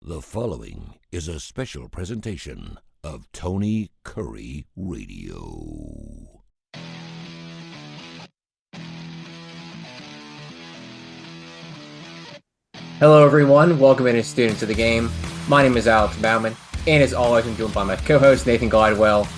The following is a special presentation of Tony Kurre Radio. Hello, everyone. Welcome in as students of the game. My name is Alex Baumann, and as always, I'm joined by my co-host, Nathan Glidewell.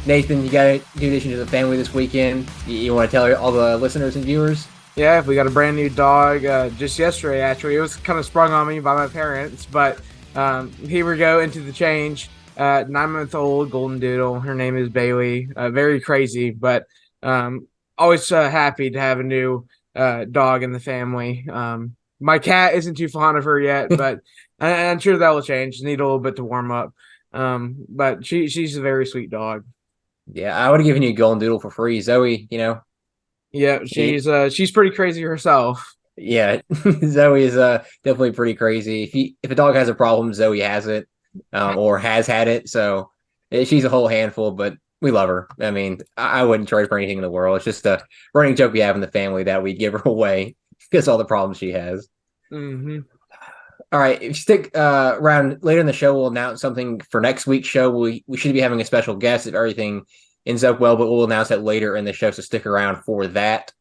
Nathan, you got a new addition to the family this weekend. You want to tell all the listeners and viewers? Yeah, we got a brand new dog just yesterday, actually. It was kind of sprung on me by my parents, but here we go into the change. 9-month-old golden doodle. Her name is Bailey. Very crazy, but always happy to have a new dog in the family. My cat isn't too fond of her yet, but I'm sure that will change. Need a little bit to warm up. But she's a very sweet dog. Yeah, I would have given you a golden doodle for free. Zoe, Yeah, she's pretty crazy herself. Yeah, Zoe is definitely pretty crazy. If a dog has a problem, Zoe has it, or has had it. So she's a whole handful, but we love her. I mean, I wouldn't charge for anything in the world. It's just a running joke we have in the family that we give her away because all the problems she has. Mm-hmm. All right, if you stick around later in the show, we'll announce something for next week's show. We should be having a special guest if everything ends up well, but we'll announce that later in the show, so stick around for that.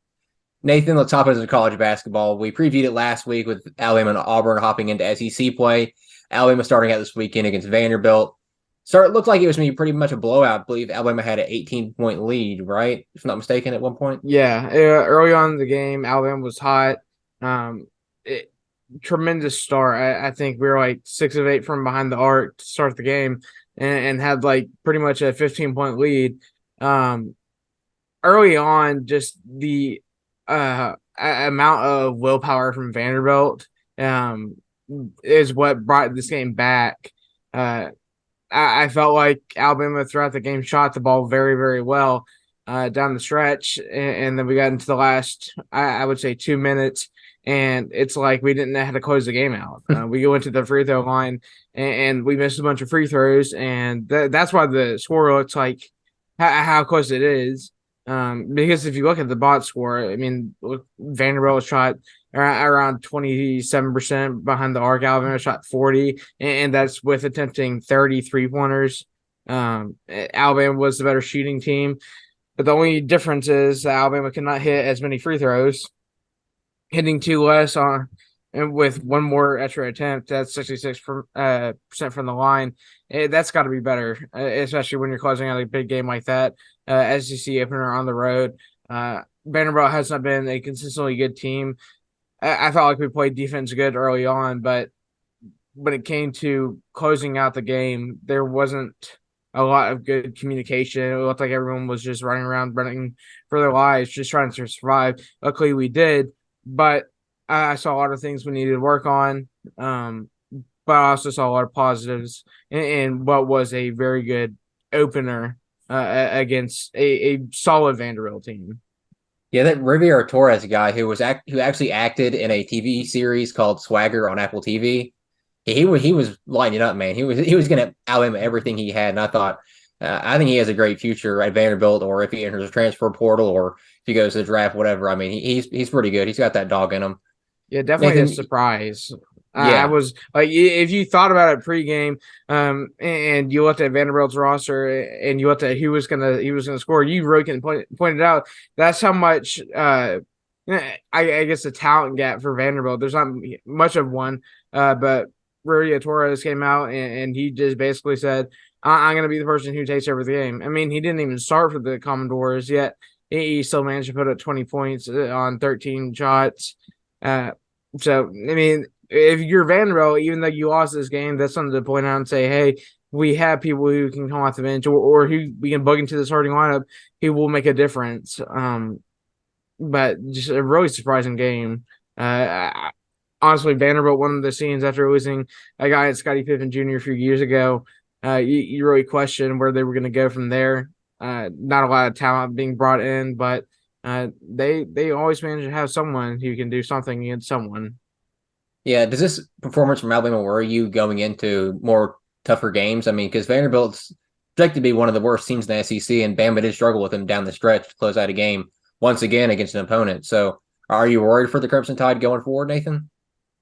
Nathan, let's hop into college basketball. We previewed it last week with Alabama and Auburn hopping into SEC play. Alabama starting out this weekend against Vanderbilt. It looked like it was going to be pretty much a blowout. I believe Alabama had an 18-point lead, right? If I'm not mistaken, at one point. Yeah, early on in the game, Alabama was hot. Tremendous start. I think we were like 6 of 8 from behind the arc to start the game and had like pretty much a 15-point lead. Early on, just the amount of willpower from Vanderbilt is what brought this game back. I felt like Alabama throughout the game shot the ball very, very well down the stretch, and then we got into the last, I would say, 2 minutes, and it's like we didn't know how to close the game out. We go into the free throw line, and we missed a bunch of free throws, and that's why the score looks like how close it is. Because if you look at the box score, I mean, Vanderbilt shot around 27% behind the arc. Alabama shot 40, and that's with attempting 30 3-pointers. Alabama was the better shooting team, but the only difference is that Alabama cannot hit as many free throws, hitting 2 less on, and with 1 more extra attempt. That's 66% from the line. That's got to be better, especially when you're closing out a big game like that. SEC opener on the road. Vanderbilt has not been a consistently good team. I felt like we played defense good early on, but when it came to closing out the game, there wasn't a lot of good communication. It looked like everyone was just running around, running for their lives, just trying to survive. Luckily, we did, but I saw a lot of things we needed to work on. But I also saw a lot of positives in what was a very good opener against a solid Vanderbilt team. Yeah, that Riviera Torres guy who actually acted in a TV series called Swagger on Apple TV. He was lighting it up, man. He was going to Alabama everything he had, and I thought I think he has a great future at Vanderbilt, or if he enters the transfer portal, or if he goes to the draft, whatever. I mean, he's pretty good. He's got that dog in him. Yeah, definitely Nathan, a surprise. Yeah. I was like, if you thought about it pregame, and you looked at Vanderbilt's roster, and you looked at who was gonna score, you really can pointed out that's how much I guess the talent gap for Vanderbilt. There's not much of one, but Rudy Torres came out and he just basically said, I'm going to be the person who takes over the game. I mean, he didn't even start for the Commodores yet. He still managed to put up 20 points on 13 shots. So, I mean, if you're Vanderbilt, even though you lost this game, that's something to point out and say, hey, we have people who can come off the bench or who we can bug into the starting lineup who will make a difference. But just a really surprising game. Honestly, Vanderbilt, one of the scenes after losing a guy at Scottie Pippen Jr. a few years ago, you really question where they were going to go from there. Not a lot of talent being brought in, but they always manage to have someone who can do something against someone. Yeah, does this performance from Alabama worry you going into more tougher games? I mean, because Vanderbilt's projected to be one of the worst teams in the SEC, and Bama did struggle with them down the stretch to close out a game once again against an opponent. So, are you worried for the Crimson Tide going forward, Nathan?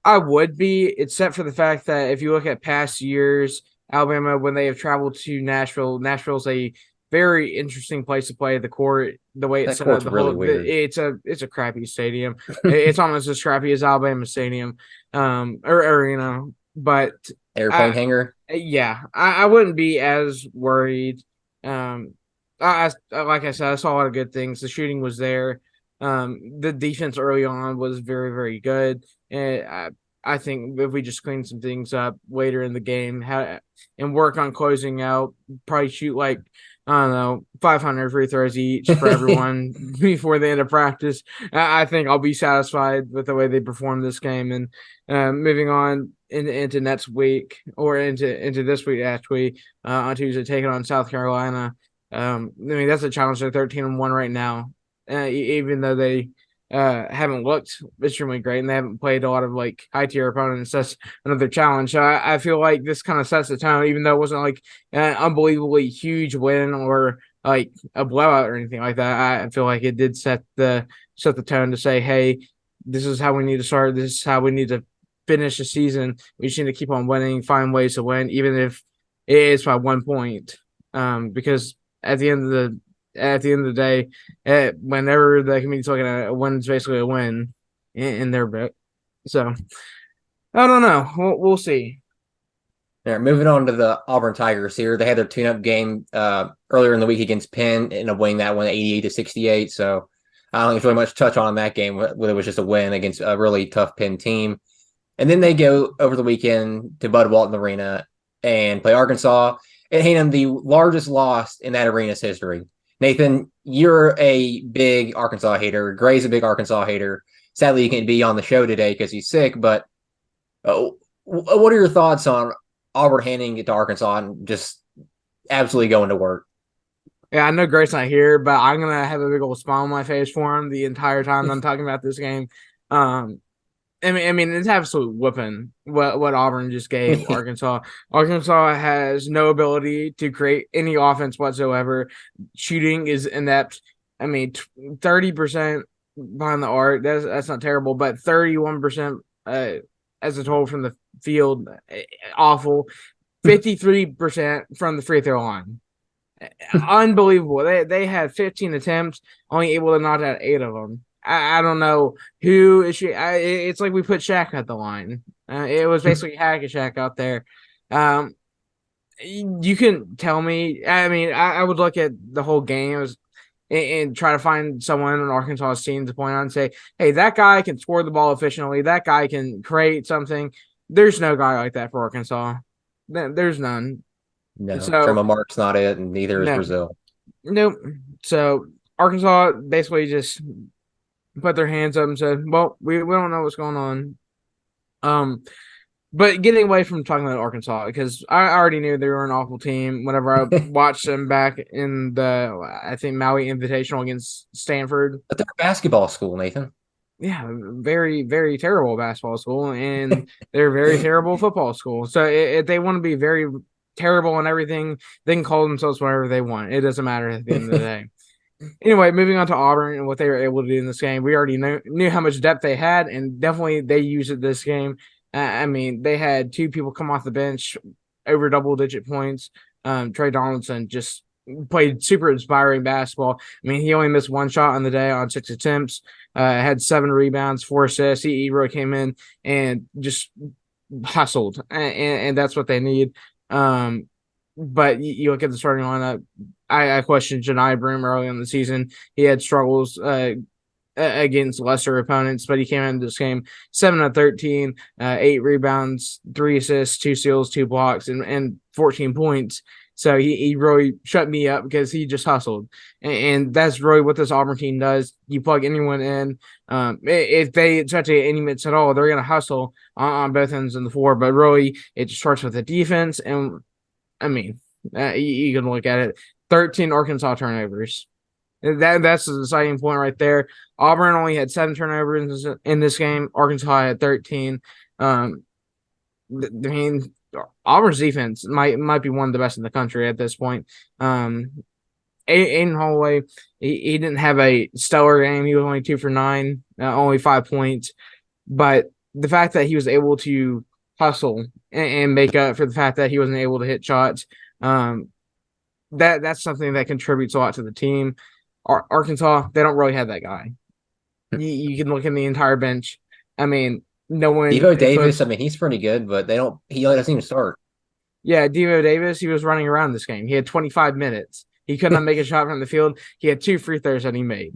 I would be, except for the fact that if you look at past years, Alabama, when they have traveled to Nashville's a very interesting place to play. The court, the way it's That set up, court's really weird. it's a crappy stadium. It's almost as crappy as Alabama Stadium, or but Airplane hangar. yeah, I wouldn't be as worried. Like I said, I saw a lot of good things. The shooting was there. The defense early on was very, very good. And I think if we just clean some things up later in the game and work on closing out, probably shoot like, I don't know, 500 free throws each for everyone before the end of practice. I think I'll be satisfied with the way they performed this game. And moving on into next week or into this week, actually, on Tuesday, taking on South Carolina. I mean, that's a challenge. They're 13-1 right now, even though they haven't looked extremely great and they haven't played a lot of like high tier opponents. That's another challenge. So I feel like this kind of sets the tone, even though it wasn't like an unbelievably huge win or like a blowout or anything like that. I feel like it did set the tone to say, hey, this is how we need to start. This is how we need to finish the season. We just need to keep on winning, find ways to win, even if it is by 1 point. Because at the end of the day, whenever the community's looking at it, a win's basically a win in their book. So I don't know. We'll see. All right, moving on to the Auburn Tigers here. They had their tune-up game earlier in the week against Penn, and winning that one 88-68. So I don't think there's really much to touch on that game, whether it was just a win against a really tough Penn team. And then they go over the weekend to Bud Walton Arena and play Arkansas and hand them the largest loss in that arena's history. Nathan, you're a big Arkansas hater. Gray's a big Arkansas hater. Sadly, he can't be on the show today because he's sick. But what are your thoughts on Auburn handing it to Arkansas and just absolutely going to work? Yeah, I know Gray's not here, but I'm gonna have a big old smile on my face for him the entire time I'm talking about this game. I mean, it's absolute whooping what Auburn just gave Arkansas. Arkansas has no ability to create any offense whatsoever. Shooting is inept. I mean, 30% behind the arc. That's not terrible, but 31% as a total from the field, awful. 53% from the free throw line. Unbelievable. They had 15 attempts, only able to knock out 8 of them. I don't know who is she. It's like we put Shaq at the line. It was basically Hack and Shaq out there. You can tell me. I mean, I would look at the whole game and try to find someone on Arkansas's team to point out and say, hey, that guy can score the ball efficiently. That guy can create something. There's no guy like that for Arkansas. There's none. No, so, Tremont Mark's not it, and neither is Brazil. Nope. So Arkansas basically just put their hands up and said, well, we don't know what's going on. But getting away from talking about Arkansas, because I already knew they were an awful team whenever I watched them back in the, I think, Maui Invitational against Stanford. But they're a basketball school, Nathan. Yeah, very, very terrible basketball school, and they're a very terrible football school. So if they want to be very terrible and everything, they can call themselves whatever they want. It doesn't matter at the end of the day. Anyway, moving on to Auburn and what they were able to do in this game. We already knew how much depth they had, and definitely they used it this game. I mean, they had 2 people come off the bench over double-digit points. Trey Donaldson just played super inspiring basketball. I mean, he only missed 1 shot on the day on 6 attempts, had 7 rebounds, 4 assists. He really came in and just hustled, and that's what they need. But you look at the starting lineup, I questioned Janai Broom early in the season. He had struggles against lesser opponents, but he came into this game 7 of 13, 8 rebounds, 3 assists, 2 steals, 2 blocks, and 14 points. So he really shut me up because he just hustled. And that's really what this Auburn team does. You plug anyone in. If they try to get any minutes at all, they're going to hustle on both ends of the floor. But really, it starts with the defense. And, I mean, you can look at it. 13 Arkansas turnovers. That's the deciding point right there. Auburn only had 7 turnovers in this game. Arkansas had 13. I mean, Auburn's defense might be one of the best in the country at this point. Aiden Holloway, he didn't have a stellar game. He was only 2 for 9, only 5 points. But the fact that he was able to hustle and make up for the fact that he wasn't able to hit shots, that's something that contributes a lot to the team. Arkansas, they don't really have that guy. You can look in the entire bench. I mean, no one. Devo Davis, I mean, he's pretty good, but he only doesn't even start. Yeah, Devo Davis, he was running around this game. He had 25 minutes. He could not make a shot from the field. He had 2 free throws that he made.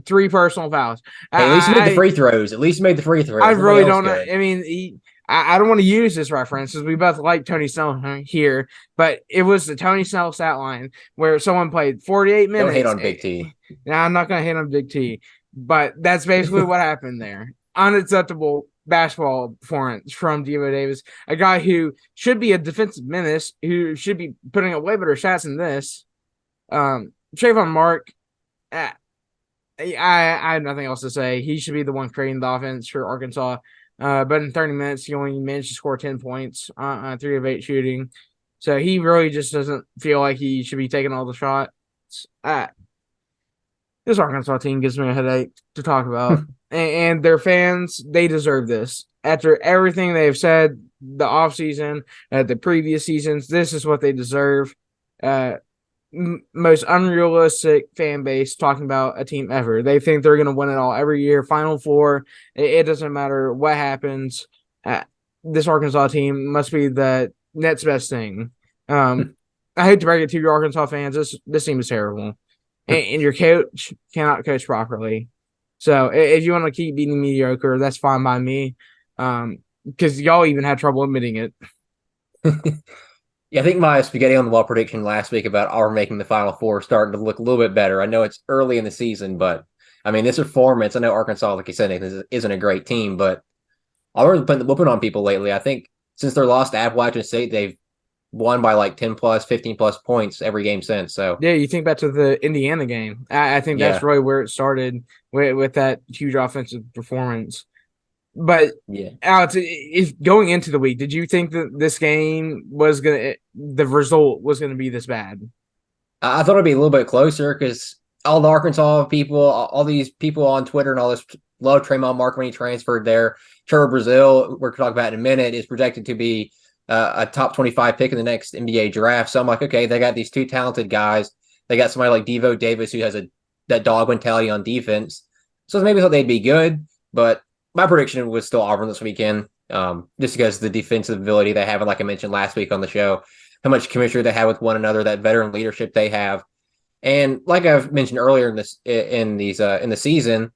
3 personal fouls. Hey, at least he made the free throws. At least he made the free throws. I really don't know. I mean, I don't want to use this reference because we both like Tony Snell here, but it was the Tony Snell stat line where someone played 48 minutes. Don't hate on Big T. No, I'm not going to hate on Big T, but that's basically what happened there. Unacceptable basketball performance from Devo Davis, a guy who should be a defensive menace, who should be putting up way better shots than this. Trayvon Mark, I have nothing else to say. He should be the one creating the offense for Arkansas. But in 30 minutes, he only managed to score 10 points on 3 of 8 shooting. So he really just doesn't feel like he should be taking all the shots. This Arkansas team gives me a headache to talk about. And their fans, they deserve this. After everything they've said the offseason, the previous seasons, this is what they deserve. Most unrealistic fan base talking about a team ever. They think they're going to win it all every year. Final Four, it doesn't matter what happens. This Arkansas team must be the next best thing. I hate to break it to your Arkansas fans. This team is terrible. And your coach cannot coach properly. So if you want to keep beating mediocre, that's fine by me. Because y'all even had trouble admitting it. Yeah, I think my spaghetti on the wall prediction last week about Auburn making the Final Four starting to look a little bit better. I know it's early in the season, but I mean, this performance, I know Arkansas, like you said, Nathan, isn't a great team, but Auburn's putting the whooping on people lately. I think since their loss to Appalachian State, they've won by like 10 plus, 15 plus points every game since. So yeah, you think back to the Indiana game. I think that's really where it started with that huge offensive performance. But yeah, Alex, if going into the week, did you think that this game the result was gonna be this bad? I thought it'd be a little bit closer because all the Arkansas people, all these people on Twitter and all this love Tremont Mark when he transferred there. Kurre Brazil, we're talking about in a minute, is projected to be a top 25 pick in the next NBA draft. So I'm like, okay, they got these 2 talented guys. They got somebody like Devo Davis who has that dog mentality on defense. So maybe thought they'd be good, but my prediction was still Auburn this weekend, just because of the defensive ability they have, and like I mentioned last week on the show, how much chemistry they have with one another, that veteran leadership they have, and like I've mentioned earlier in the season,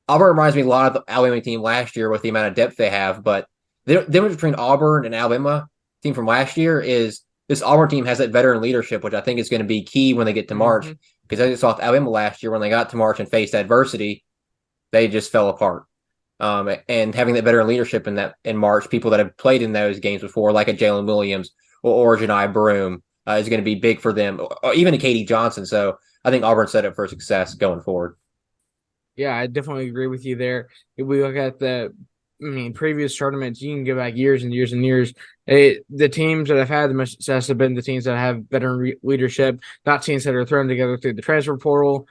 Auburn reminds me a lot of the Alabama team last year with the amount of depth they have. But the difference between Auburn and Alabama team from last year is this Auburn team has that veteran leadership, which I think is going to be key when they get to March. Because I just saw with Alabama last year when they got to March and faced adversity, they just fell apart. And having that veteran leadership in March, people that have played in those games before, like a Jalen Williams or Janai Broome, is going to be big for them, or even a Katie Johnson. So I think Auburn set up for success going forward. Yeah, I definitely agree with you there. If we look at previous tournaments, you can go back years and years and years. The teams that have had the most success have been the teams that have veteran leadership, not teams that are thrown together through the transfer portal.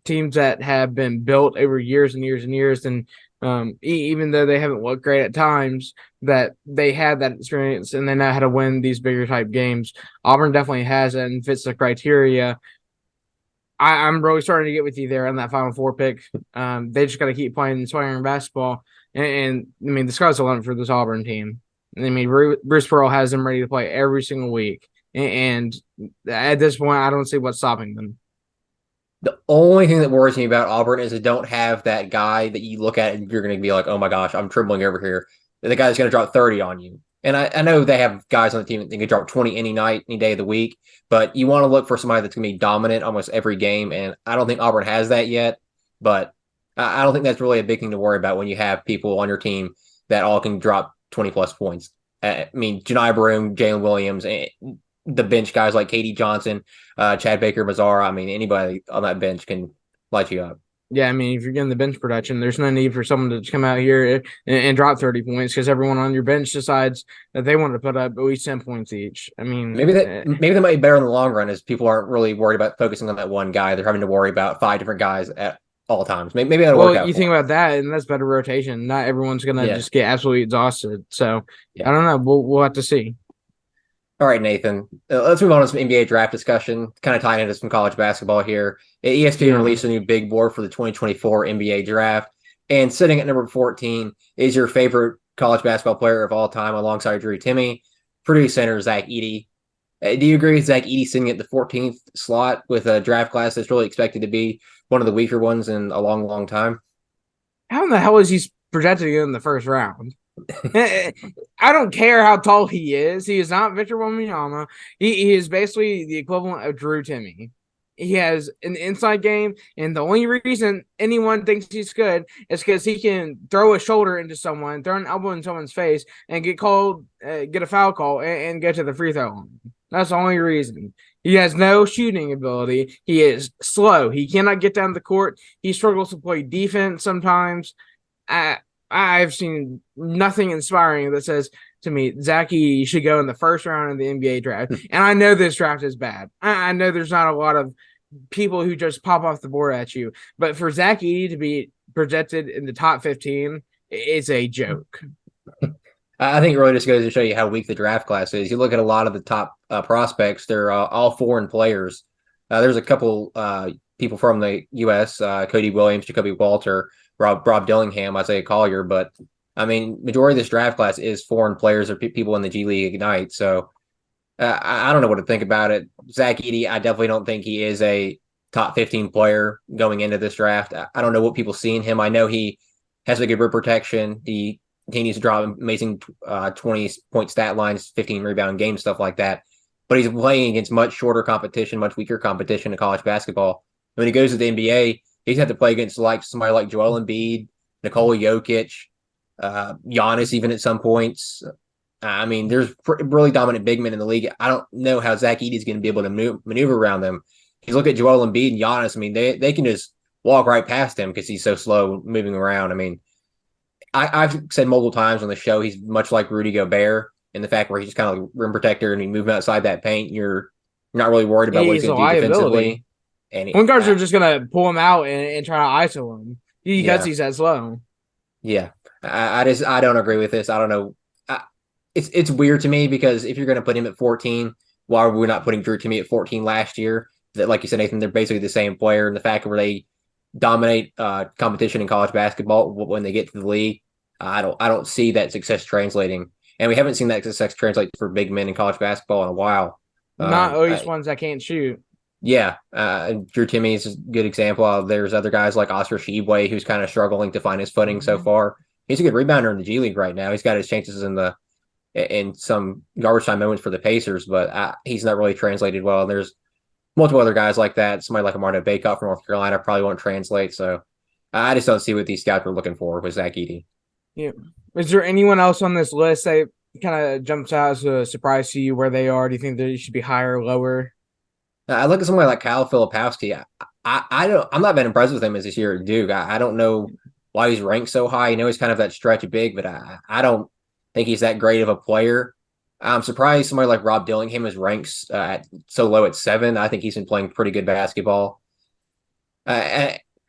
Teams that have been built over years and years and years, and even though they haven't looked great at times, that they had that experience and they know how to win these bigger type games. Auburn definitely has it and fits the criteria. I'm really starting to get with you there on that Final Four pick. They just got to keep playing inspiring basketball, and the sky's the limit for this Auburn team. Bruce Pearl has them ready to play every single week, and at this point, I don't see what's stopping them. The only thing that worries me about Auburn is they don't have that guy that you look at and you're going to be like, oh my gosh, I'm trembling over here. The guy that's going to drop 30 on you. And I know they have guys on the team that can drop 20 any night, any day of the week, but you want to look for somebody that's going to be dominant almost every game. And I don't think Auburn has that yet, but I don't think that's really a big thing to worry about when you have people on your team that all can drop 20 plus points. Janai Broome, Jalen Williams, the bench guys like Katie Johnson, Chad Baker, Mazzara. Anybody on that bench can light you up. Yeah, if you're getting the bench production, there's no need for someone to come out here and drop 30 points because everyone on your bench decides that they want to put up at least 10 points each. Maybe that might be better in the long run, as people aren't really worried about focusing on that one guy. They're having to worry about 5 different guys all times. Maybe that'll work out. You think about that, and that's better rotation. Not everyone's gonna just get absolutely exhausted. So I don't know. We'll have to see. All right, Nathan. Let's move on to some NBA draft discussion. Kind of tying into some college basketball here. ESPN released a new big board for the 2024 NBA draft, and sitting at number 14 is your favorite college basketball player of all time, alongside Drew Timme, Purdue center Zach Edey. Do you agree with Zach Edey sitting at the 14th slot with a draft class that's really expected to be one of the weaker ones in a long, long time? How in the hell is he projected in the first round? I don't care how tall he is. He is not Victor Wembanyama. He is basically the equivalent of Drew Timme. He has an inside game, and the only reason anyone thinks he's good is because he can throw a shoulder into someone, throw an elbow in someone's face, and get a foul call, and get to the free throw line. That's the only reason. He has no shooting ability. He is slow. He cannot get down the court. He struggles to play defense sometimes. I've seen nothing inspiring that says to me, Zachy should go in the first round of the NBA draft. And I know this draft is bad. I know there's not a lot of people who just pop off the board at you. But for Zachy to be projected in the top 15, it's a joke. I think it really just goes to show you how weak the draft class is. You look at a lot of the top prospects; they're all foreign players. There's a couple people from the U.S.: Cody Williams, Jacoby Walter, Rob Dillingham, Isaiah Collier. But I mean, majority of this draft class is foreign players or people in the G League Ignite. So I don't know what to think about it. Zach Edey, I definitely don't think he is a top 15 player going into this draft. I don't know what people see in him. I know he has a good rim protection. He continues to draw amazing 20-point stat lines, 15 rebound games, stuff like that. But he's playing against much shorter competition, much weaker competition in college basketball. When he goes to the NBA, he's had to play against somebody like Joel Embiid, Nikola Jokic, Giannis even at some points. I mean, there's really dominant big men in the league. I don't know how Zach Edey is going to be able to maneuver around them. You look at Joel Embiid and Giannis, I mean, they can just walk right past him because he's so slow moving around. I mean, I've said multiple times on the show, he's much like Rudy Gobert in the fact where he's just kind of like rim protector, and he move outside that paint. You're not really worried about what he's going to do defensively. And point guards are just going to pull him out and try to ISO him because he's that slow. Yeah, I don't agree with this. I don't know. It's weird to me because if you're going to put him at 14, why are we not putting Drew Timme at 14 last year? That, like you said, Nathan, they're basically the same player. And the fact where they dominate competition in college basketball when they get to the league, I don't see that success translating, and we haven't seen that success translate for big men in college basketball in a while. Not always ones that can't shoot. Yeah, Drew Timme is a good example. There's other guys like Oscar Tshiebwe who's kind of struggling to find his footing so far. He's a good rebounder in the G League right now. He's got his chances in some garbage time moments for the Pacers, but he's not really translated well. And there's multiple other guys like that. Somebody like Amarno Bacot from North Carolina probably won't translate. So I just don't see what these scouts were looking for with Zach Edey. Yeah. Is there anyone else on this list that kind of jumps out as a surprise to you where they are? Do you think they should be higher or lower? I look at somebody like Kyle Filipowski. I'm not been impressed with him as this year at Duke. I don't know why he's ranked so high. I know he's kind of that stretch big, but I don't think he's that great of a player. I'm surprised somebody like Rob Dillingham is ranked at so low at 7. I think he's been playing pretty good basketball.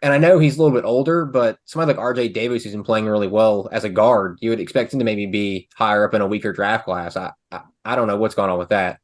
And I know he's a little bit older, but somebody like RJ Davis, who's been playing really well as a guard, you would expect him to maybe be higher up in a weaker draft class. I don't know what's going on with that,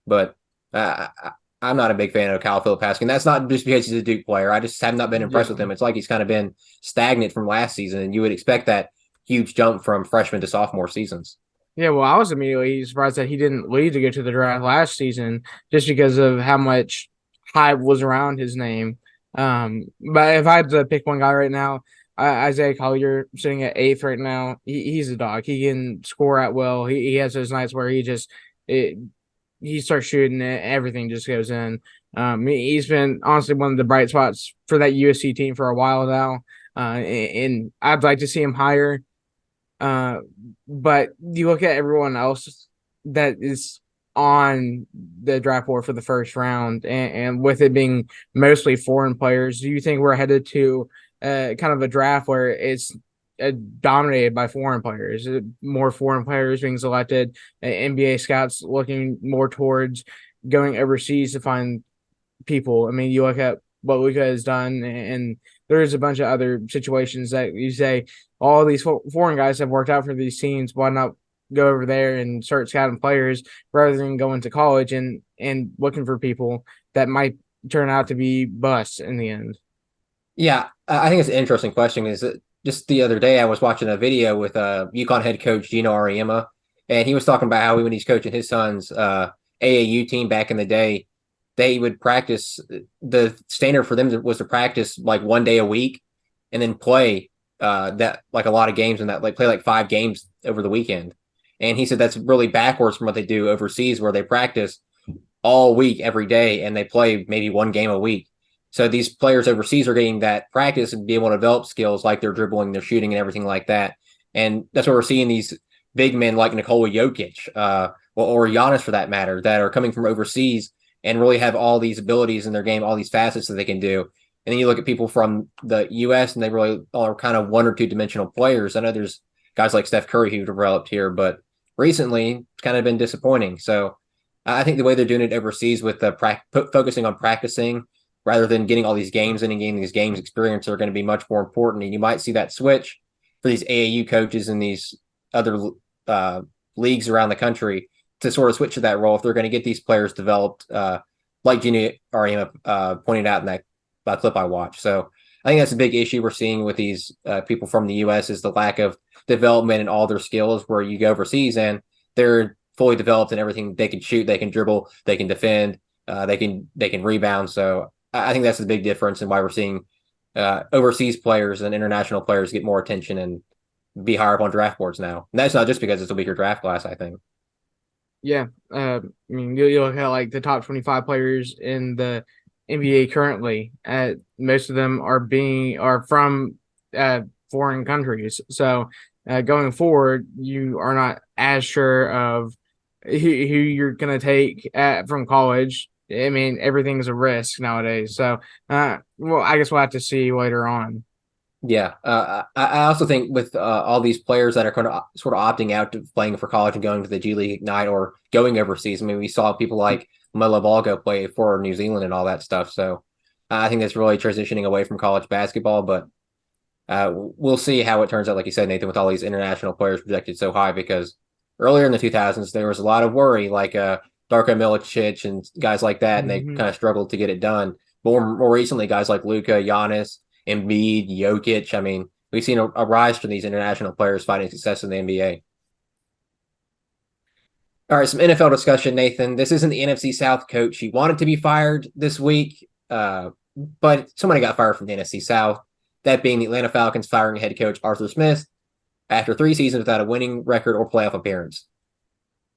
but I'm not a big fan of Kyle Filipowski. And that's not just because he's a Duke player. I just have not been impressed with him. It's like he's kind of been stagnant from last season, and you would expect that huge jump from freshman to sophomore seasons. Yeah, well, I was immediately surprised that he didn't leave to go to the draft last season just because of how much hype was around his name. But if I had to pick one guy right now, Isaiah Collier sitting at 8th right now. He's a dog. He can score at will. He has those nights where he starts shooting and everything just goes in. He's been honestly one of the bright spots for that USC team for a while now. And I'd like to see him higher. But you look at everyone else that is on the draft board for the first round, and with it being mostly foreign players, do you think we're headed to kind of a draft where it's dominated by foreign players, more foreign players being selected, NBA scouts looking more towards going overseas to find people? I mean, you look at what Luka has done and there is a bunch of other situations that you say all these foreign guys have worked out for these teams. Why not go over there and start scouting players rather than going to college and looking for people that might turn out to be busts in the end? Yeah, I think it's an interesting question. Is that just the other day I was watching a video with UConn head coach Gino Auriemma, and he was talking about how when he's coaching his son's AAU team back in the day, they would practice. The standard for them was to practice like 1 day a week, and then play that like a lot of games and that like play like 5 games over the weekend. And he said that's really backwards from what they do overseas, where they practice all week every day and they play maybe 1 game a week. So these players overseas are getting that practice and be able to develop skills like their dribbling, their shooting, and everything like that. And that's what we're seeing these big men like Nikola Jokic or Giannis, for that matter, that are coming from overseas and really have all these abilities in their game, all these facets that they can do. And then you look at people from the U.S. and they really are kind of 1 or 2 dimensional players. I know there's guys like Steph Curry who developed here, but recently it's kind of been disappointing. So I think the way they're doing it overseas with focusing on practicing rather than getting all these games in and getting these games experience are going to be much more important. And you might see that switch for these AAU coaches in these other leagues around the country to sort of switch to that role if they're going to get these players developed, like Gino Auriemma pointed out in that clip I watched. So I think that's a big issue we're seeing with these people from the U.S. is the lack of development in all their skills, where you go overseas and they're fully developed in everything. They can shoot, they can dribble, they can defend, they can rebound. So I think that's the big difference in why we're seeing overseas players and international players get more attention and be higher up on draft boards now. And that's not just because it's a weaker draft class, I think. Yeah. I mean, you look at like the top 25 players in the NBA currently. Most of them are from foreign countries. So going forward, you are not as sure of who you're going to take from college. I mean, everything's a risk nowadays. So, well, I guess we'll have to see later on. Yeah. I also think with all these players that are kind of sort of opting out to playing for college and going to the G League Ignite or going overseas. I mean, we saw people like Melo Ball go play for New Zealand and all that stuff. So I think that's really transitioning away from college basketball, but we'll see how it turns out. Like you said, Nathan, with all these international players projected so high, because earlier in the 2000s, there was a lot of worry, like Darko Milicic and guys like that, and they kind of struggled to get it done. But more recently, guys like Luka, Giannis, Embiid, Jokic. I mean, we've seen a rise from these international players finding success in the NBA. All right, some NFL discussion, Nathan. This isn't the NFC South coach. He wanted to be fired this week, but somebody got fired from the NFC South. That being the Atlanta Falcons firing head coach Arthur Smith after 3 seasons without a winning record or playoff appearance.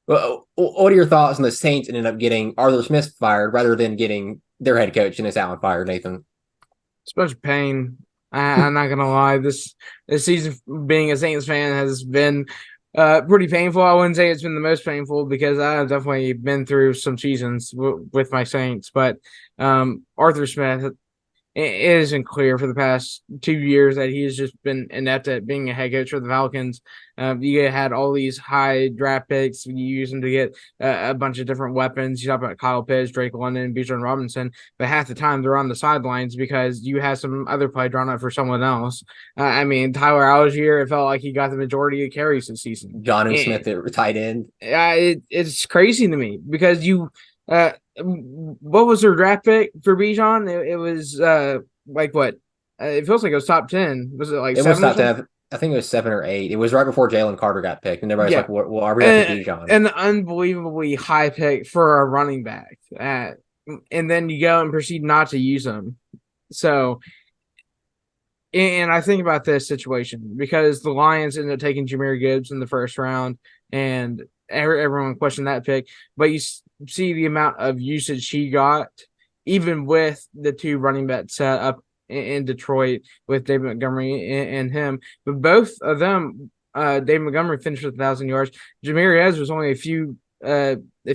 Well, what are your thoughts on the Saints ended up getting Arthur Smith fired rather than getting their head coach Dennis Allen fired, Nathan? It's much pain. I'm not gonna lie. This season, being a Saints fan, has been pretty painful. I wouldn't say it's been the most painful because I've definitely been through some seasons with my Saints. But Arthur Smith, it isn't clear for the past 2 years that he has just been inept at being a head coach for the Falcons. You had all these high draft picks. You use them to get a bunch of different weapons. You talk about Kyle Pitts, Drake London, Bijan Robinson, but half the time they're on the sidelines because you have some other play drawn up for someone else. I mean, Tyler Algier, it felt like he got the majority of carries this season. Jonnu Smith at tight end. It's crazy to me because what was their draft pick for Bijan? It was like what? It feels like it was top 10. Was it like it 7? Was top 10. I think it was 7 or 8. It was right before Jalen Carter got picked, and everybody's like, "Well, are we going to Bijan?" An unbelievably high pick for a running back, and then you go and proceed not to use them. So, and I think about this situation because the Lions ended up taking Jahmyr Gibbs in the first round, and everyone questioned that pick, but you see the amount of usage he got, even with the 2 running backs set up in Detroit with David Montgomery and him. But both of them, David Montgomery finished with 1,000 yards. Jahmyr Gibbs was only a few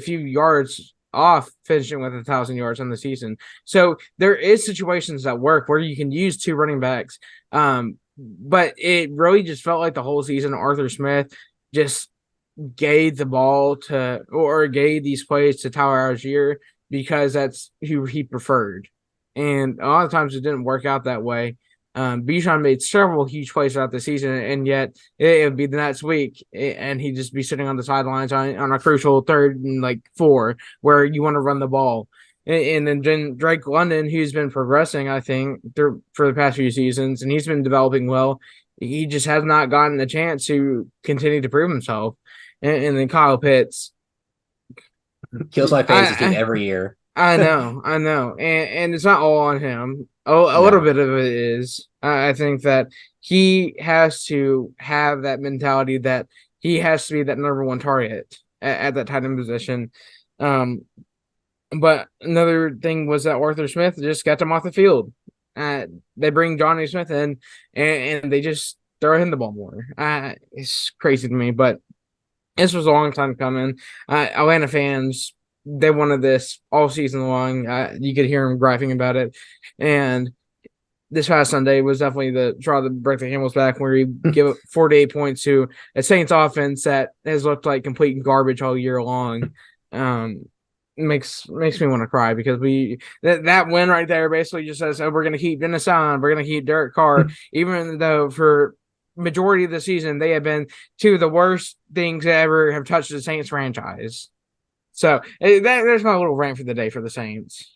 yards off finishing with 1,000 yards on the season. So there is situations that work where you can use 2 running backs. But it really just felt like the whole season Arthur Smith just gave the ball or gave these plays to Tyler Algier because that's who he preferred. And a lot of times it didn't work out that way. Bijan made several huge plays throughout the season, and yet it would be the next week, and he'd just be sitting on the sidelines on a crucial 3rd and 4 where you want to run the ball. And then Drake London, who's been progressing, I think, for the past few seasons, and he's been developing well. He just has not gotten a chance to continue to prove himself. And then Kyle Pitts kills my fantasy team every year. I know, and it's not all on him. A little bit of it is. I think that he has to have that mentality that he has to be that number 1 target at that tight end position. But another thing was that Arthur Smith just got him off the field. They bring Johnny Smith in, and they just throw him the ball more. It's crazy to me, but this was a long time coming. Atlanta fans, they wanted this all season long. You could hear them griping about it. And this past Sunday was definitely the straw that broke the camel's back, where you give up 48 points to a Saints offense that has looked like complete garbage all year long. Makes me want to cry, because that win right there basically just says, oh, we're going to keep Dennis Allen, we're going to keep Derek Carr, even though for majority of the season they have been 2 of the worst things that ever have touched the Saints franchise. So there's my little rant for the day for the Saints.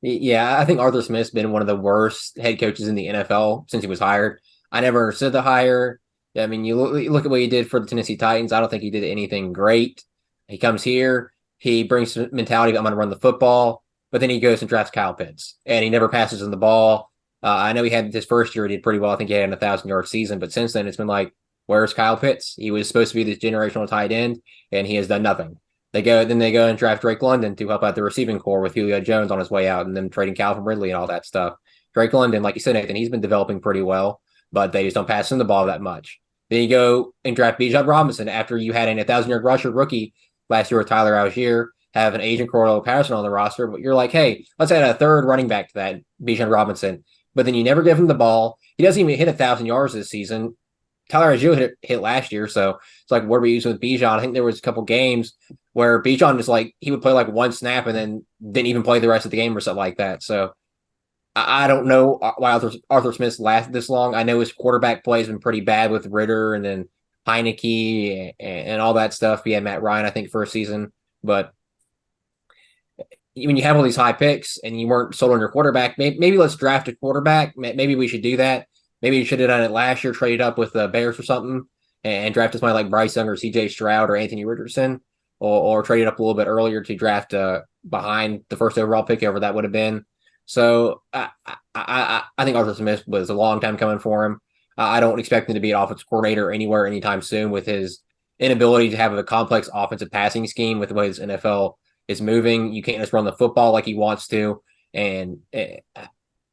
Yeah, I think Arthur Smith's been one of the worst head coaches in the NFL since he was hired. I never understood the hire. I mean, you look at what he did for the Tennessee Titans. I don't think he did anything great. He comes here, he brings the mentality of, I'm going to run the football, but then he goes and drafts Kyle Pitts, and he never passes in the ball. I know he had his first year, he did pretty well. I think he had a 1,000-yard season, but since then it's been like, where's Kyle Pitts? He was supposed to be this generational tight end, and he has done nothing. They go and draft Drake London to help out the receiving core with Julio Jones on his way out, and then trading Calvin Ridley and all that stuff. Drake London, like you said, Nathan, he's been developing pretty well, but they just don't pass him the ball that much. Then you go and draft Bijan Robinson after you had a 1,000-yard rusher rookie last year with Tyler Algier, have an agent Cordell Patterson on the roster, but you're like, hey, let's add a 3rd running back to that, Bijan Robinson. But then you never give him the ball. He doesn't even hit 1,000 yards this season. Tyler Algier hit last year, so it's like, what are we using with Bijan? I think there was a couple games where Bijan was like, he would play like 1 snap and then didn't even play the rest of the game or something like that. So I don't know why Arthur Smith's lasted this long. I know his quarterback play has been pretty bad with Ritter and then Heineke and all that stuff. He had Matt Ryan, I think, first season. But when you have all these high picks and you weren't sold on your quarterback, maybe let's draft a quarterback. Maybe we should do that. Maybe you should have done it last year, traded up with the Bears or something, and drafted somebody like Bryce Young or C.J. Stroud or Anthony Richardson, or traded up a little bit earlier to draft behind the first overall pick, whoever that would have been. So I think Arthur Smith was a long time coming for him. I don't expect him to be an offensive coordinator anywhere anytime soon with his inability to have a complex offensive passing scheme with the way this NFL is moving. You can't just run the football like he wants to. And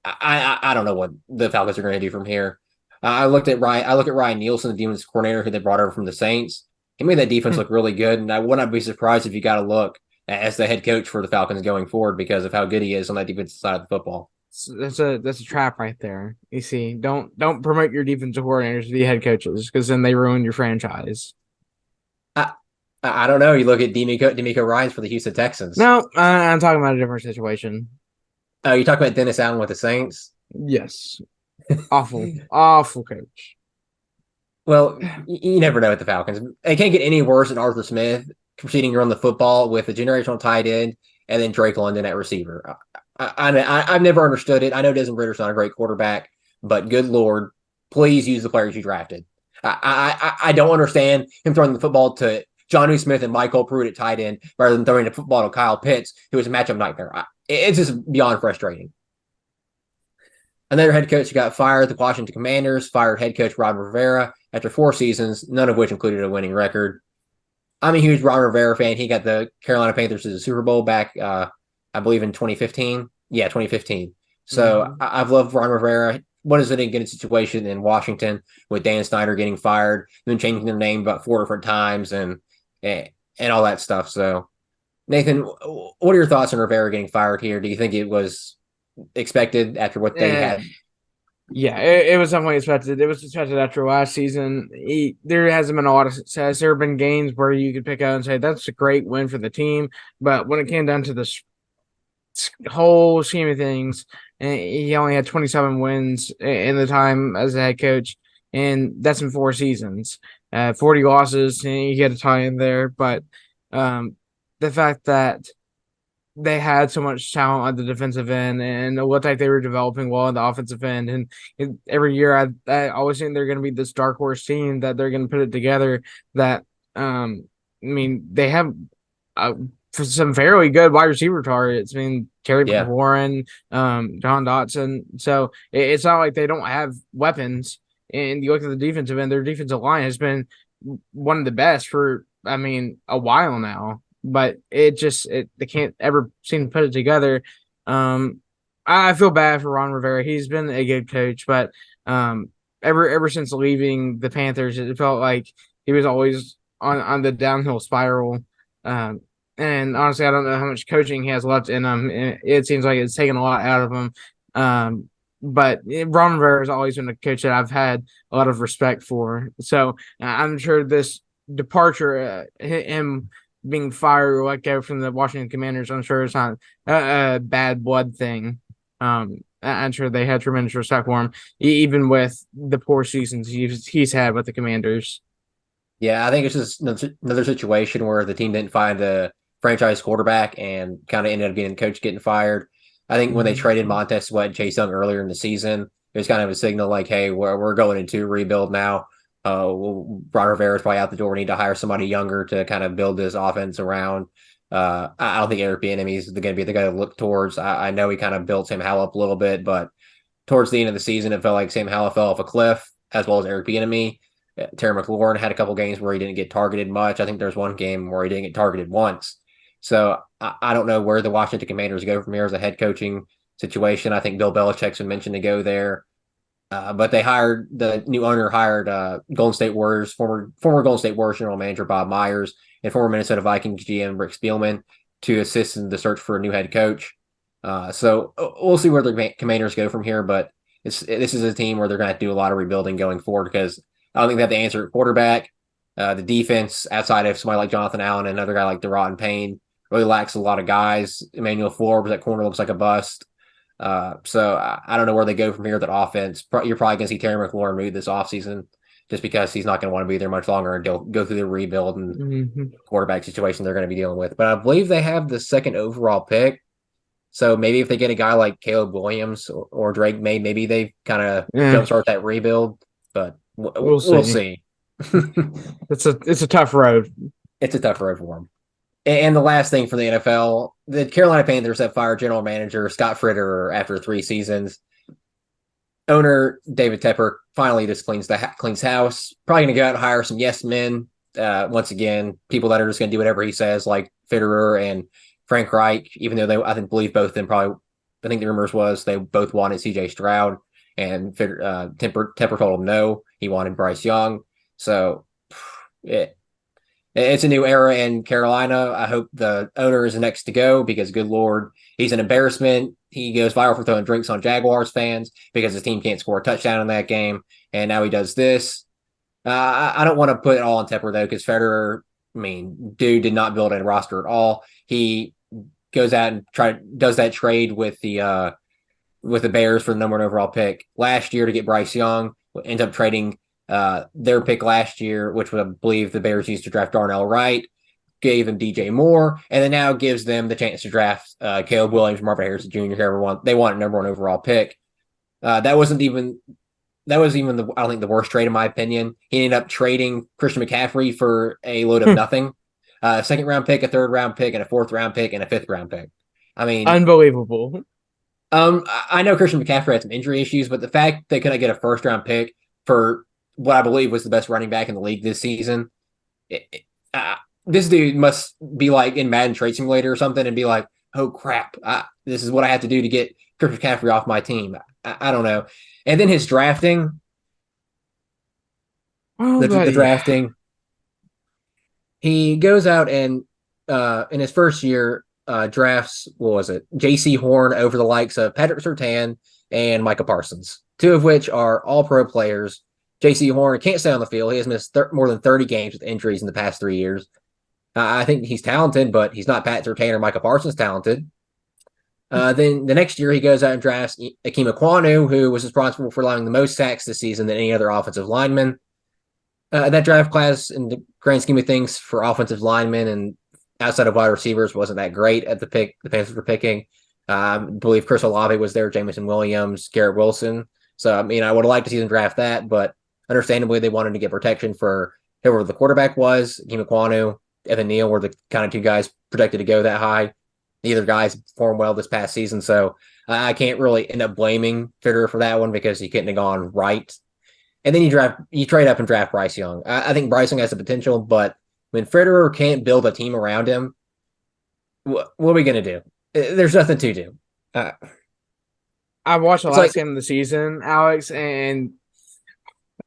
I don't know what the Falcons are going to do from here. I look at Ryan Nielsen, the defensive coordinator who they brought over from the Saints. He made that defense look really good, and I would not be surprised if you got a look as the head coach for the Falcons going forward because of how good he is on that defensive side of the football. That's a trap right there. You see, don't promote your defensive coordinators to be head coaches, because then they ruin your franchise. I don't know. You look at D'Amico Ryans for the Houston Texans. No, I'm talking about a different situation. Oh, you talking about Dennis Allen with the Saints? Yes. Awful coach. Well, you never know with the Falcons. It can't get any worse than Arthur Smith proceeding to run the football with a generational tight end and then Drake London at receiver. I've never understood it. I know Desmond Ritter's not a great quarterback, but good Lord, please use the players you drafted. I don't understand him throwing the football to Jonnu Smith and Michael Pruitt at tight end rather than throwing the football to Kyle Pitts, who was a matchup nightmare. It's just beyond frustrating. Another head coach who got fired, the Washington Commanders, fired head coach Ron Rivera after 4 seasons, none of which included a winning record. I'm a huge Ron Rivera fan. He got the Carolina Panthers to the Super Bowl back, I believe, in 2015. Yeah, 2015. So I've loved Ron Rivera. What is it a good situation in Washington with Dan Snyder getting fired, then changing their name about 4 different times and all that stuff. So, Nathan, what are your thoughts on Rivera getting fired here? Do you think it was expected after what they had? Yeah, it was definitely expected. It was expected after last season. There hasn't been a lot of success. There have been games where you could pick out and say that's a great win for the team, but when it came down to the whole scheme of things, and he only had 27 wins in the time as a head coach, and that's in 4 seasons. 40 losses, and you get a tie in there, but the fact that they had so much talent on the defensive end, and it looked like they were developing well on the offensive end. And every year, I always think they're going to be this dark horse team that they're going to put it together. That I mean, they have some fairly good wide receiver targets. I mean, Terry McLaurin, John Dotson. So it's not like they don't have weapons. And you look at the defensive end; their defensive line has been one of the best for, I mean, a while now. But they can't ever seem to put it together. I feel bad for Ron Rivera. He's been a good coach, but ever since leaving the Panthers, it felt like he was always on the downhill spiral. And honestly, I don't know how much coaching he has left in him. It seems like it's taken a lot out of him. But Ron Rivera has always been a coach that I've had a lot of respect for. So I'm sure this departure, him being fired or let go from the Washington Commanders, I'm sure it's not a bad blood thing. I'm sure they had tremendous respect for him, even with the poor seasons he's had with the Commanders. Yeah, I think it's just another situation where the team didn't find a franchise quarterback and kind of ended up getting the coach getting fired. I think when they traded Montez Sweat and Chase Young earlier in the season, it was kind of a signal like, hey, we're going into a rebuild now. Ron Rivera's probably out the door. We need to hire somebody younger to kind of build this offense around. I don't think Eric Bieniemy is going to be the guy to look towards. I know he kind of built Sam Howell up a little bit, but towards the end of the season, it felt like Sam Howell fell off a cliff, as well as Eric Bieniemy. Terry McLaurin had a couple games where he didn't get targeted much. I think there's one game where he didn't get targeted once. So I don't know where the Washington Commanders go from here as a head coaching situation. I think Bill Belichick's been mentioned to go there. But the new owner hired Golden State Warriors, former Golden State Warriors general manager Bob Myers and former Minnesota Vikings GM Rick Spielman to assist in the search for a new head coach. So we'll see where the Commanders go from here. But this is a team where they're going to have to do a lot of rebuilding going forward because I don't think they have the answer at quarterback. The defense, outside of somebody like Jonathan Allen and another guy like Deron Payne, really lacks a lot of guys. Emmanuel Forbes, that corner looks like a bust. So I don't know where they go from here. That offense, you're probably going to see Terry McLaurin move this offseason just because he's not going to want to be there much longer and go through the rebuild and quarterback situation they're going to be dealing with. But I believe they have the 2nd overall pick. So maybe if they get a guy like Caleb Williams or Drake May, maybe they kind of jumpstart that rebuild. But we'll see. It's a tough road. It's a tough road for them. And the last thing for the NFL, the Carolina Panthers have fired general manager Scott Fitterer after 3 seasons. Owner David Tepper finally just cleans house. Probably going to go out and hire some yes men. Once again, people that are just going to do whatever he says, like Fitterer and Frank Reich, even though I believe both of them probably, I think the rumors was they both wanted CJ Stroud, and Tepper told him no. He wanted Bryce Young. So it's a new era in Carolina. I hope the owner is the next to go because, good Lord, he's an embarrassment. He goes viral for throwing drinks on Jaguars fans because his team can't score a touchdown in that game. And now he does this. I don't want to put it all on Tepper, though, because Federer, dude did not build a roster at all. He goes out and does that trade with the Bears for the number 1 overall pick last year to get Bryce Young. Ends up trading their pick last year, which I believe the Bears used to draft Darnell Wright, gave them DJ Moore, and then now gives them the chance to draft Caleb Williams, Marvin Harrison Jr., whoever they want a number 1 overall pick. That was even I don't think the worst trade in my opinion. He ended up trading Christian McCaffrey for a load of nothing. 2nd round pick, a 3rd round pick, and a 4th round pick, and a 5th round pick. Unbelievable. I know Christian McCaffrey had some injury issues, but the fact they couldn't get a 1st round pick for what I believe was the best running back in the league this season, this dude must be like in Madden Trade Simulator or something and be like, oh crap, this is what I have to do to get Christian McCaffrey off my team. I don't know. And then his drafting, the drafting, he goes out and in his first year drafts, what was it? J.C. Horn over the likes of Patrick Surtain and Micah Parsons, 2 of which are all-pro players. J.C. Horn can't stay on the field. He has missed more than 30 games with injuries in the past 3 years. I think he's talented, but he's not Pat Surtain or Micah Parsons talented. Then the next year he goes out and drafts Akeem Ekwonu, who was responsible for allowing the most sacks this season than any other offensive lineman. That draft class, in the grand scheme of things, for offensive linemen and outside of wide receivers, wasn't that great at the pick. The Panthers were picking. I believe Chris Olave was there, Jameson Williams, Garrett Wilson. So, I mean, I would have liked to see them draft that, but understandably, they wanted to get protection for whoever the quarterback was. Akeem Ekwonu, Evan Neal were the kind of two guys projected to go that high. Neither guys performed well this past season, so I can't really end up blaming Fitterer for that one because he couldn't have gone right. And then you trade up and draft Bryce Young. I think Bryce Young has the potential, but when Fitterer can't build a team around him, what are we going to do? There's nothing to do. I watched the last game of the season, Alex, and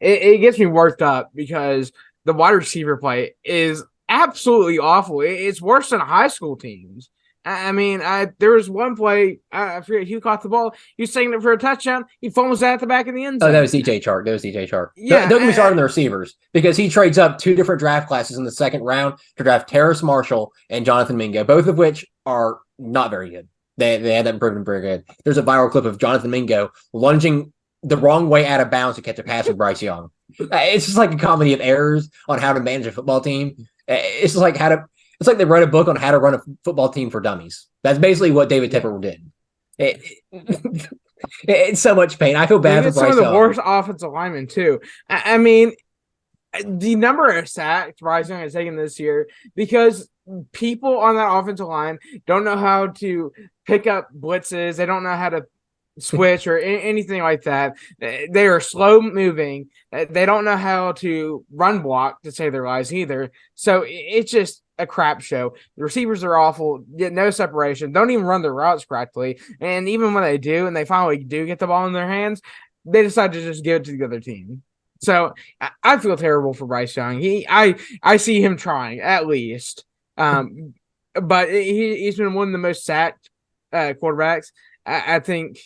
it gets me worked up because the wide receiver play is absolutely awful. It's worse than high school teams. I mean, there was one play, I forget who caught the ball. He was taking it for a touchdown. He fumbles that at the back of the end zone. Oh, that was DJ Chark. Yeah, don't get me started on the receivers because he trades up two different draft classes in the second round to draft Terrace Marshall and Jonathan Mingo, both of which are not very good. They haven't proven very good. There's a viral clip of Jonathan Mingo lunging the wrong way out of bounds to catch a pass from Bryce Young. It's just like a comedy of errors on how to manage a football team. It's just like it's like they wrote a book on how to run a football team for dummies. That's basically what David Tepper did. It's so much pain. I feel bad for Bryce Young. Some of the worst offensive linemen, too. I mean, the number of sacks Bryce Young has taken this year because people on that offensive line don't know how to pick up blitzes. They don't know how to switch or anything like that. They are slow moving. They don't know how to run block, to save their lives either. So it's just a crap show. The receivers are awful, get no separation, don't even run their routes correctly. And even when they do, and they finally do get the ball in their hands, they decide to just give it to the other team. So I feel terrible for Bryce Young. I see him trying at least. But he's been one of the most sacked quarterbacks, I think,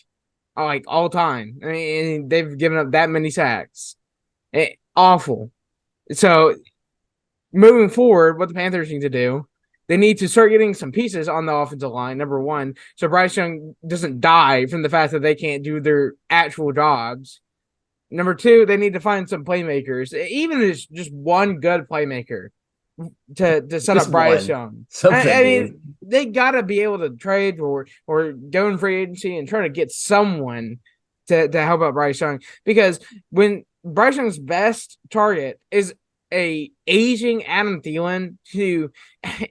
like all time. I mean, they've given up that many sacks. Awful. So moving forward, what the Panthers need to do, they need to start getting some pieces on the offensive line, number one, so Bryce Young doesn't die from the fact that they can't do their actual jobs. Number two, they need to find some playmakers, even if it's just one good playmaker to set up Bryce Young. I mean, they got to be able to trade or go in free agency and try to get someone to help out Bryce Young. Because when Bryce Young's best target is a aging Adam Thielen, who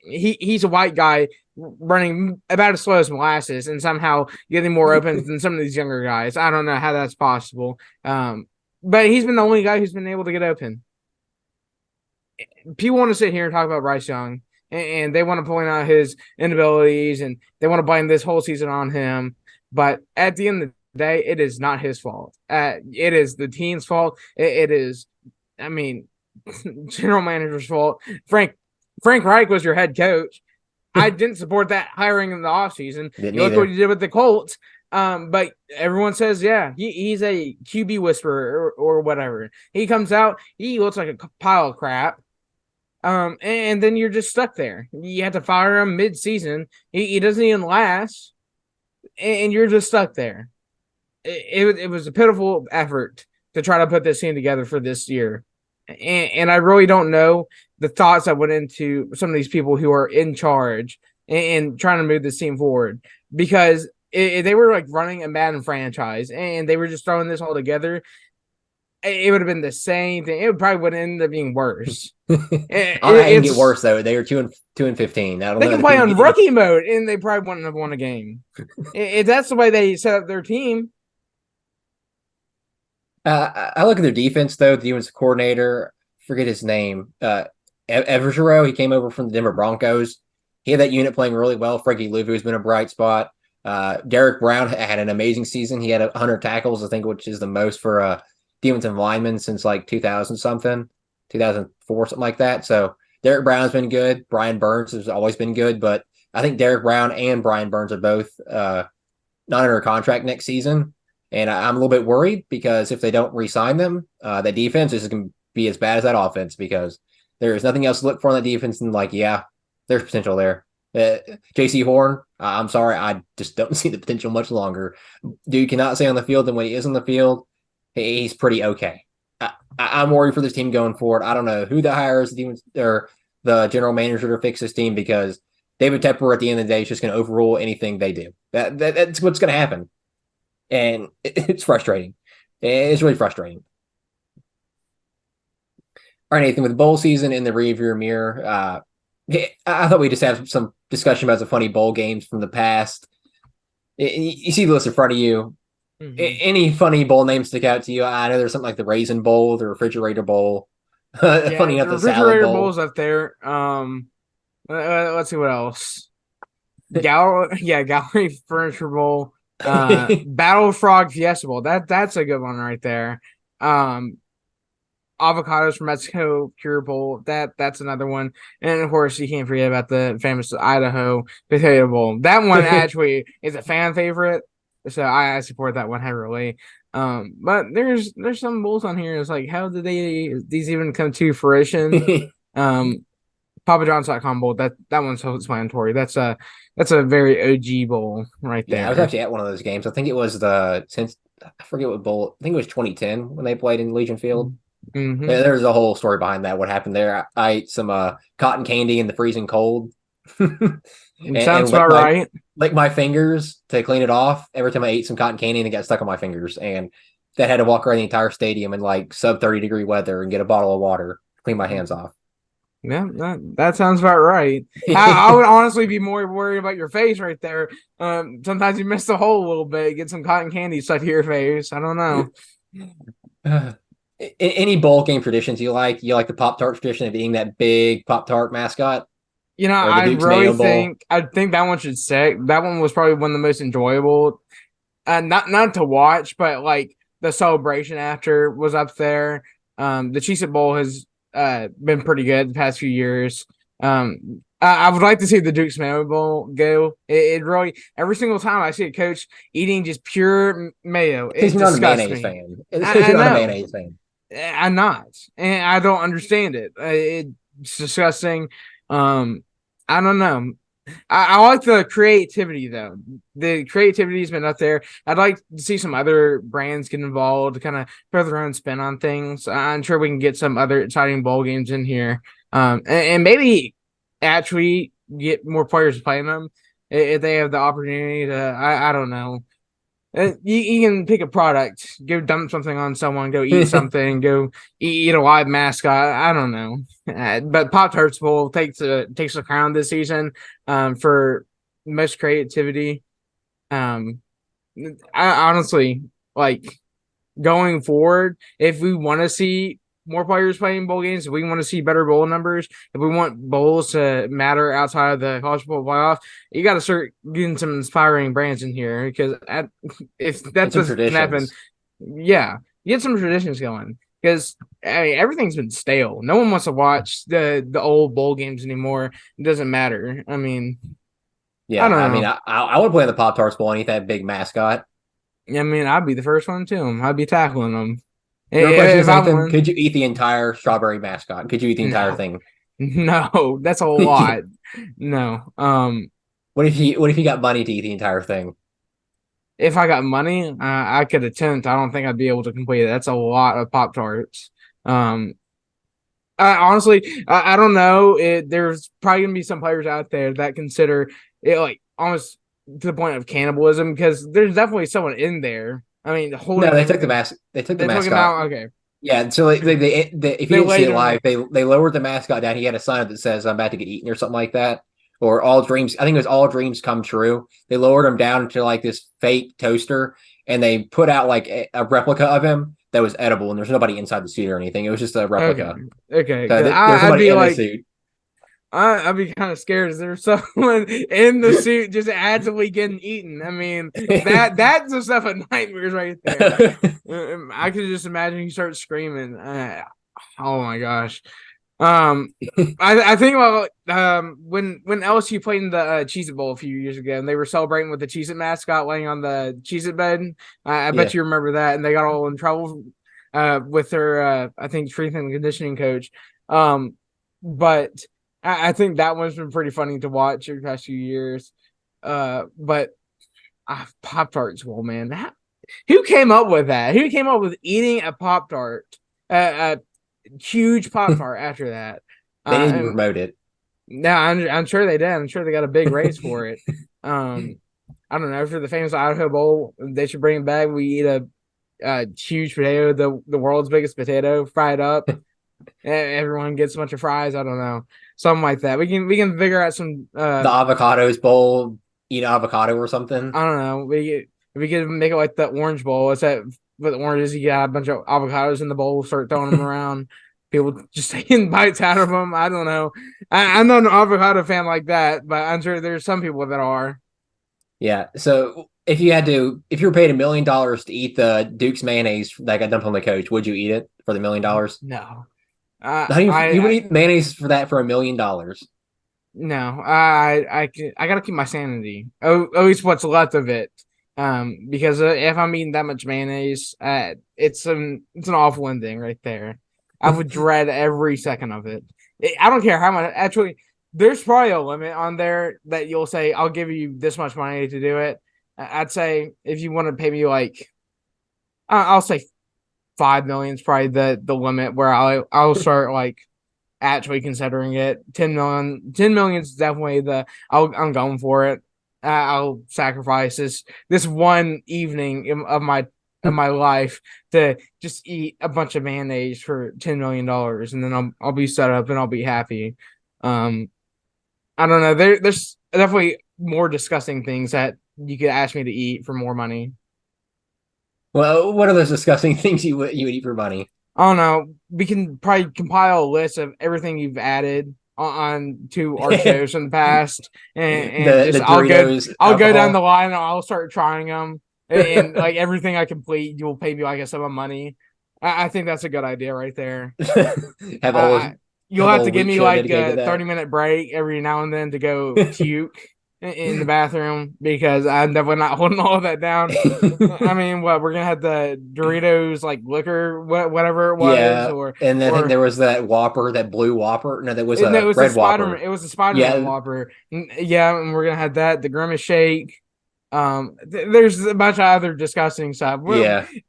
he's a white guy running about as slow as molasses and somehow getting more open than some of these younger guys. I don't know how that's possible. But he's been the only guy who's been able to get open. People want to sit here and talk about Bryce Young, and they want to point out his inabilities, and they want to blame this whole season on him. But at the end of the day, it is not his fault. It is the team's fault. It is, I mean, general manager's fault. Frank Reich was your head coach. I didn't support that hiring in the offseason. Look what he did with the Colts. But everyone says, yeah, he's a QB whisperer or whatever. He comes out, he looks like a pile of crap. And then you're just stuck there. You have to fire him mid-season. He doesn't even last, and you're just stuck there. It was a pitiful effort to try to put this team together for this year. And I really don't know the thoughts that went into some of these people who are in charge and trying to move this team forward, because they were like running a Madden franchise and they were just throwing this all together. It would have been the same thing. It probably would end up being worse. It didn't get worse though. They were 2-15. They can play on rookie mode, and they probably wouldn't have won a game. If that's the way they set up their team. I look at their defense though. The defensive coordinator, forget his name, Eversero. He came over from the Denver Broncos. He had that unit playing really well. Frankie Louvu has been a bright spot. Derek Brown had an amazing season. He had 100 tackles, I think, which is the most for a defensive lineman since like 2000-something, 2004, something like that. So Derek Brown's been good. Brian Burns has always been good, but I think Derek Brown and Brian Burns are both not under contract next season. And I'm a little bit worried because if they don't re-sign them, that defense is going to be as bad as that offense, because there is nothing else to look for on that defense. And like, yeah, there's potential there. J.C. Horn, I'm sorry, I just don't see the potential much longer. Dude cannot stay on the field, and when he is on the field, he's pretty okay. I'm worried for this team going forward. I don't know who the hires the or the general manager to fix this team because David Tepper at the end of the day is just going to overrule anything they do. That's what's going to happen, and it's frustrating. It's really frustrating. All right, Nathan, with bowl season in the rearview mirror, I thought we just have some discussion about some funny bowl games from the past. You see the list in front of you. Mm-hmm. Any funny bowl names stick out to you? I know there's something like the Raisin Bowl, the Refrigerator Bowl. Yeah, funny enough, the Refrigerator Bowl's up there. Let's see what else. Gallery Furniture Bowl. Battle Frog Fiesta Bowl. That's a good one right there. Avocados from Mexico Cure Bowl. That's another one. And of course, you can't forget about the famous Idaho Potato Bowl. That one actually is a fan favorite. So I support that one heavily. But there's some bowls on here. It's like, how did these even come to fruition? PapaJohns.com bowl. That one's self-explanatory. That's a very OG bowl right there. Yeah, I was actually at one of those games. I think it was I forget what bowl. I think it was 2010 when they played in Legion Field. Mm-hmm. Yeah, there's a whole story behind that. What happened there? I ate some cotton candy in the freezing cold. Sounds about right. Lick my fingers to clean it off every time I ate some cotton candy, and it got stuck on my fingers. And that had to walk around the entire stadium in like sub 30-degree weather and get a bottle of water to clean my hands off. Yeah, that sounds about right. I would honestly be more worried about your face right there. Sometimes you miss the hole a little bit, get some cotton candy stuck to your face. I don't know. Any bowl game traditions you like? You like the Pop-Tart tradition of eating that big Pop-Tart mascot? You know, I really think that one should stick. That one was probably one of the most enjoyable. Not to watch, but like the celebration after was up there. The Cheez-It Bowl has been pretty good the past few years. I would like to see the Duke's Mayo Bowl go. It really, every single time I see a coach eating just pure mayo, it disgusts me. You're not a mayonnaise fan. I'm not, and I don't understand it. It's disgusting. I don't know. I like the creativity though. The creativity has been up there. I'd like to see some other brands get involved to kind of put their own spin on things. I'm sure we can get some other exciting bowl games in here, and maybe actually get more players playing them if they have the opportunity to. I don't know. You can pick a product, go dump something on someone, go eat something, go eat a live mascot. I don't know, but Pop-Tarts Bowl takes the crown this season for most creativity. I honestly like going forward. If we want to see more players playing bowl games, if we want to see better bowl numbers, if we want bowls to matter outside of the college football playoff, you got to start getting some inspiring brands in here because if that doesn't happen, yeah, get some traditions going because everything's been stale. No one wants to watch the old bowl games anymore. It doesn't matter. I mean, yeah, I mean, I would play in the Pop-Tarts Bowl and eat that big mascot. I mean, I'd be the first one too. I'd be tackling them. Your question is, Nathan, could you eat the entire strawberry mascot? Could you eat the entire thing? No, that's a lot. No. What if you got money to eat the entire thing? If I got money, I could attempt. I don't think I'd be able to complete it. That's a lot of Pop-Tarts. I don't know. There's probably gonna be some players out there that consider it like almost to the point of cannibalism because there's definitely someone in there. I mean, they took the mask. They took the mascot out. Okay. Yeah, so they if you didn't see it live, they lowered the mascot down. He had a sign that says "I'm about to get eaten" or something like that, or "All dreams." I think it was "All dreams come true." They lowered him down to like this fake toaster, and they put out like a replica of him that was edible. And there's nobody inside the suit or anything. It was just a replica. Okay. So there's somebody in the suit. I'd be kind of scared. Is there someone in the suit just actively getting eaten? I mean, that's the stuff of nightmares right there. I could just imagine you start screaming. Oh my gosh. I think about when LSU played in the Cheez-It Bowl a few years ago, and they were celebrating with the Cheez-It mascot laying on the Cheez-It bed. I bet you remember that, and they got all in trouble with their I think strength and conditioning coach. But I think that one's been pretty funny to watch over the past few years. But Pop-Tarts, well, man, who came up with that? Who came up with eating a Pop-Tart, a huge Pop-Tart after that? They need to promote it. No, I'm sure they did. I'm sure they got a big raise for it. I don't know, for the famous Idaho Bowl, they should bring it back. We eat a huge potato, the world's biggest potato, fried up. Everyone gets a bunch of fries. I don't know, something like that. We can figure out some the Avocados Bowl, eat avocado or something. I don't know. We could make it like the Orange Bowl. It's that with oranges, you got a bunch of avocados in the bowl, start throwing them around. People just taking bites out of them. I don't know. I'm not an avocado fan like that, but I'm sure there's some people that are. Yeah. So if you were paid $1 million to eat the Duke's mayonnaise that got dumped on the coach, would you eat it for the $1 million? No. You would eat mayonnaise for that for $1 million? No. I gotta keep my sanity. At least what's left of it. Because if I'm eating that much mayonnaise, it's an awful ending right there. I would dread every second of it. I don't care how much. Actually, there's probably a limit on there that you'll say, I'll give you this much money to do it. I'd say if you want to pay me like, I'll say 5 million is probably the limit where I'll start like actually considering it. 10 million is definitely I'm going for it. I'll sacrifice this one evening of my life to just eat a bunch of mayonnaise for $10 million, and then I'll be set up and I'll be happy. I don't know. There's definitely more disgusting things that you could ask me to eat for more money. Well, what are those disgusting things you would eat for money? I don't know. We can probably compile a list of everything you've added on to our shows in the past, and I'll go down the line and I'll start trying them. And like everything I complete, you'll pay me like a sum of money. I think that's a good idea right there. You'll have to give me like a 30-minute break every now and then to go puke in the bathroom because I'm definitely not holding all of that down. I mean, we're gonna have the Doritos like liquor, whatever it was, yeah. I think there was that Whopper, that blue Whopper. No, that was a red Whopper. It was a Spider-Man Whopper. Yeah, and we're gonna have that. The Grimace Shake. There's a bunch of other disgusting stuff.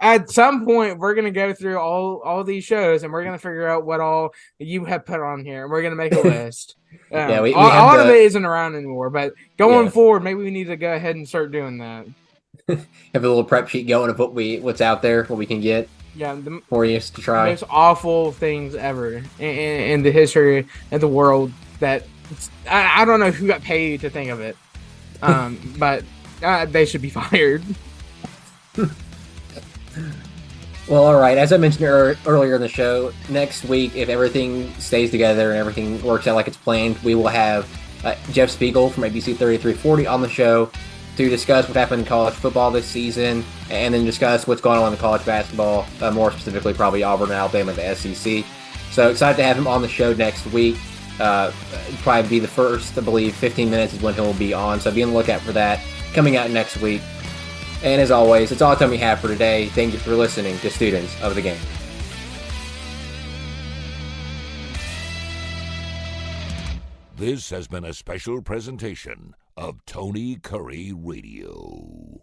At some point we're gonna go through all these shows and we're gonna figure out what all you have put on here and we're gonna make a list. A lot of it isn't around anymore, but going forward maybe we need to go ahead and start doing that. Have a little prep sheet going of what's out there, what we can get for you to try. The most awful things ever in the history of the world that I don't know who got paid to think of it, but they should be fired. Well, all right. As I mentioned earlier in the show, next week, if everything stays together and everything works out like it's planned, we will have Jeff Spiegel from ABC 3340 on the show to discuss what happened in college football this season and then discuss what's going on in college basketball, more specifically probably Auburn and Alabama, the SEC. So excited to have him on the show next week. Probably be the first, I believe, 15 minutes is when he'll be on. So be on the lookout for that coming out next week. And as always, it's all the time we have for today. Thank you for listening to Students of the Game. This has been a special presentation of Tony Kurre Radio.